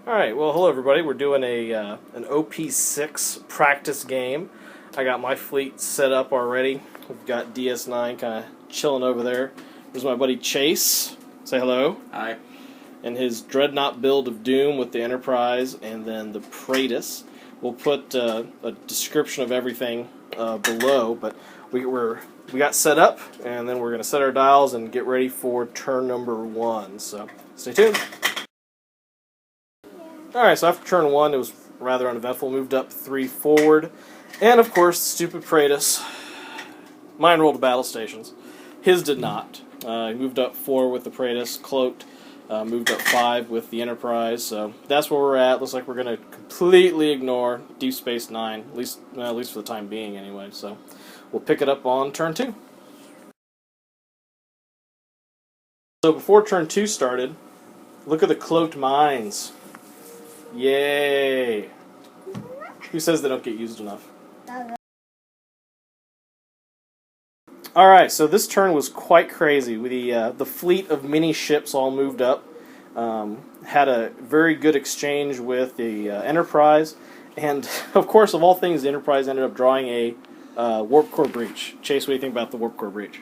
Alright, well hello everybody. We're doing an OP6 practice game. I got my fleet set up already. We've got DS9 kind of chilling over there. There's my buddy Chase. Say hello. Hi. And his Dreadnought Build of Doom with the Enterprise and then the Praetus. We'll put a description of everything below, but we got set up, and then we're going to set our dials and get ready for turn number 1. So stay tuned. Alright, so after turn 1, it was rather uneventful. Moved up 3 forward. And, of course, stupid Praetus. Mine rolled to battle stations. His did not. He moved up 4 with the Praetus, cloaked. Moved up 5 with the Enterprise. So that's where we're at. Looks like we're going to completely ignore Deep Space Nine, at least for the time being anyway. So we'll pick it up on turn 2. So before turn 2 started, look at the Cloaked Mines. Yay! Who says they don't get used enough? Alright, so this turn was quite crazy. The fleet of mini ships all moved up. Had a very good exchange with the Enterprise. And, of course, of all things, the Enterprise ended up drawing a warp core breach. Chase, what do you think about the warp core breach?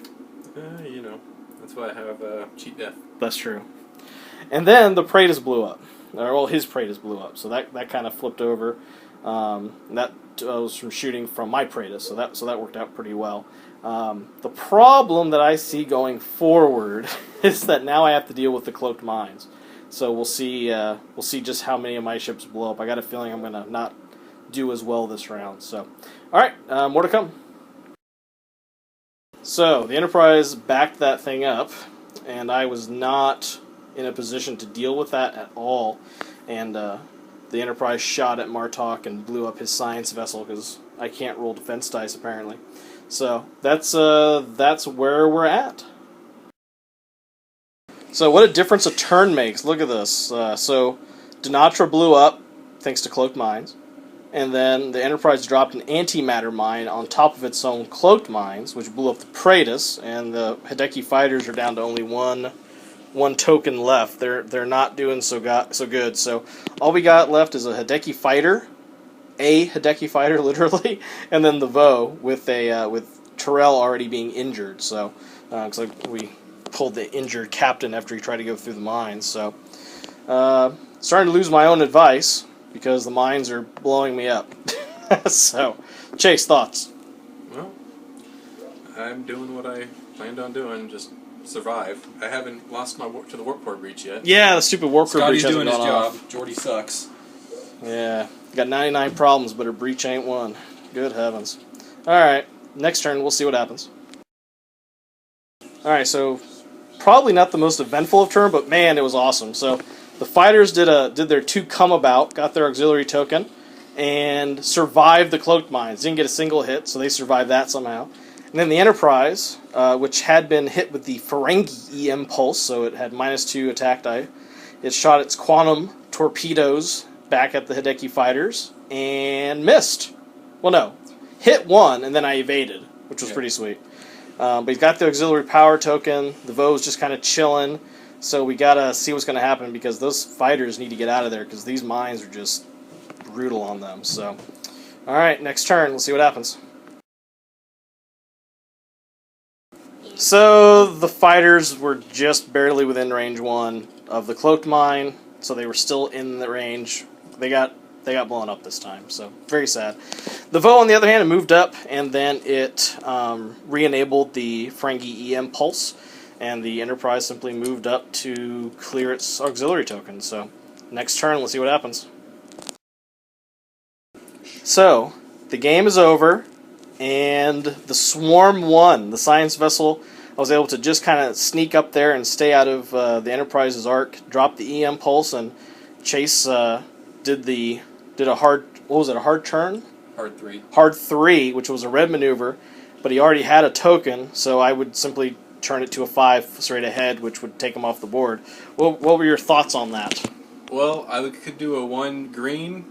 You know, that's why I have cheat death. That's true. And then the Praetus blew up. Well, his Praetus blew up, so that kind of flipped over. That was from shooting from my Praetus, so that worked out pretty well. The problem that I see going forward is that now I have to deal with the Cloaked Mines. So we'll see just how many of my ships blow up. I got a feeling I'm gonna not do as well this round. So, all right, more to come. So the Enterprise backed that thing up, and I was not in a position to deal with that at all, and the Enterprise shot at Martok and blew up his science vessel because I can't roll defense dice apparently. So that's where we're at. So what a difference a turn makes. Look at this. So Dinatra blew up thanks to Cloaked Mines, and then the Enterprise dropped an Antimatter Mine on top of its own Cloaked Mines, which blew up the Praetus, and the Hideki Fighters are down to only one token left. They're not doing so good. So all we got left is a Hideki Fighter, literally, and then the Vo with Terrell already being injured. So looks like we pulled the injured captain after he tried to go through the mines. So starting to lose my own advice because the mines are blowing me up. So Chase, thoughts? Well, I'm doing what I planned on doing. Just survive. I haven't lost my to the warp core breach yet. Yeah, the stupid warp core breach Scotty's hasn't doing his gone job. off. Geordi sucks. Yeah, got 99 problems, but her breach ain't one. Good heavens. Alright, next turn, we'll see what happens. Alright, so probably not the most eventful of turn, but man, it was awesome. So the fighters did their 2 come about, got their auxiliary token, and survived the Cloaked Mines. Didn't get a single hit, so they survived that somehow. And then the Enterprise, which had been hit with the Ferengi EM pulse, so it had -2 attack die, it shot its quantum torpedoes back at the Hideki Fighters and missed. Well, no, hit one, and then I evaded, which was pretty sweet. But he's got the auxiliary power token. The Vo's just kind of chilling, so we gotta see what's gonna happen because those fighters need to get out of there because these mines are just brutal on them. So, all right, next turn. Let's see what happens. So the fighters were just barely within range 1 of the Cloaked Mine, so they were still in the range. They got blown up this time, so very sad. The Vo, on the other hand, it moved up, and then it re-enabled the Ferengi EM pulse, and the Enterprise simply moved up to clear its auxiliary token. So next turn, let's see what happens. So the game is over. And the Swarm won. The science vessel, I was able to just kind of sneak up there and stay out of the Enterprise's arc, drop the EM pulse, and Chase did a hard, what was it, a hard turn? Hard 3. Hard 3, which was a red maneuver, but he already had a token, so I would simply turn it to a 5 straight ahead, which would take him off the board. What were your thoughts on that? Well, I could do a 1 green,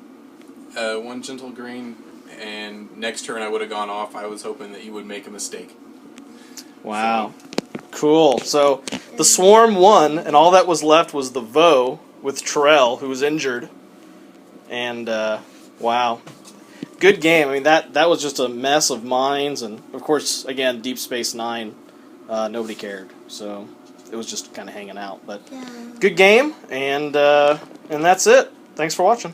1 gentle green, and next turn I would have gone off. I was hoping that you would make a mistake. Wow. So. Cool. So the Swarm won, and all that was left was the Vo with Terrell, who was injured. And wow, good game. I mean, that was just a mess of mines, and of course, again, Deep Space Nine, nobody cared, so it was just kind of hanging out. But good game, and that's it. Thanks for watching.